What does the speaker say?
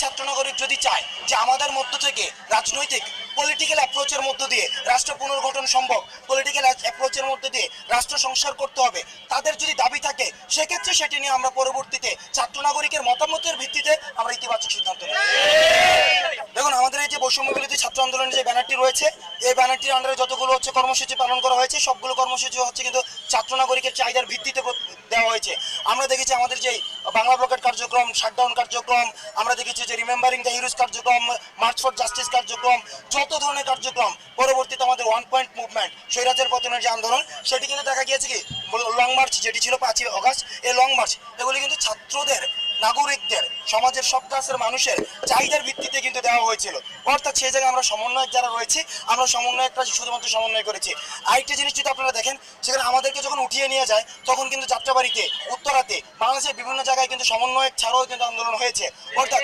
ছাত্র নাগরিক যদি চায় যে আমাদের মধ্য থেকে রাজনৈতিক পলিটিক্যাল অ্যাপ্রোচের মধ্য দিয়ে রাষ্ট্র পুনর্গঠন সম্ভব, পলিটিক্যাল অ্যাপ্রোচের মধ্য দিয়ে রাষ্ট্র সংস্কার করতে হবে, তাদের যদি দাবি থাকে সেক্ষেত্রে সেটি নিয়ে আমরা পরবর্তীতে ছাত্র নাগরিকের মতামতের ভিত্তিতে আমরা ইতিবাচক সিদ্ধান্ত নেব। দেখুন, আমাদের এই যে বৈষম্য বিরোধী ছাত্র আন্দোলনের যে ব্যানারটি রয়েছে, এই ব্যানারটির আন্ডারে যতগুলো কর্মসূচি পালন করা হয়েছে সবগুলো কর্মসূচি কিন্তু ছাত্র নাগরিকের চাহিদার ভিত্তিতে দেওয়া হয়েছে। আমরা দেখেছি আমাদের যে বাংলা ব্লকেট কার্যক্রম, শাটডাউন কার্যক্রম, আমরা দেখেছি যে রিমেম্বারিং দ্য হিরোজ কার্যক্রম, মার্চ ফর জাস্টিস কার্যক্রম, যত ধরনের কার্যক্রম, পরবর্তীতে আমাদের 1 পয়েন্ট মুভমেন্ট, স্বৈরাচার পতনের যে আন্দোলন, সেটি কিন্তু দেখা গিয়েছে কি লং মার্চ যেটি ছিল 5ই অগাস্ট, এই লং মার্চ এগুলি কিন্তু ছাত্রদের, নাগরিকদের, সমাজের সব ক্লাসের মানুষের চাহিদার ভিত্তিতে কিন্তু দেওয়া হয়েছিল। অর্থাৎ সেই জায়গায় আমরা সমন্বয়ক যারা রয়েছি, আমরা সমন্বয়কটা শুধুমাত্র সমন্বয় করেছি। আরেকটা জিনিস যদি আপনারা দেখেন, সেখানে আমাদেরকে যখন উঠিয়ে নিয়ে যায় তখন কিন্তু যাত্রাবাড়িতে, উত্তরাতে, বাংলাদেশের বিভিন্ন জায়গায় কিন্তু সমন্বয়ক ছাড়াও কিন্তু আন্দোলন হয়েছে। অর্থাৎ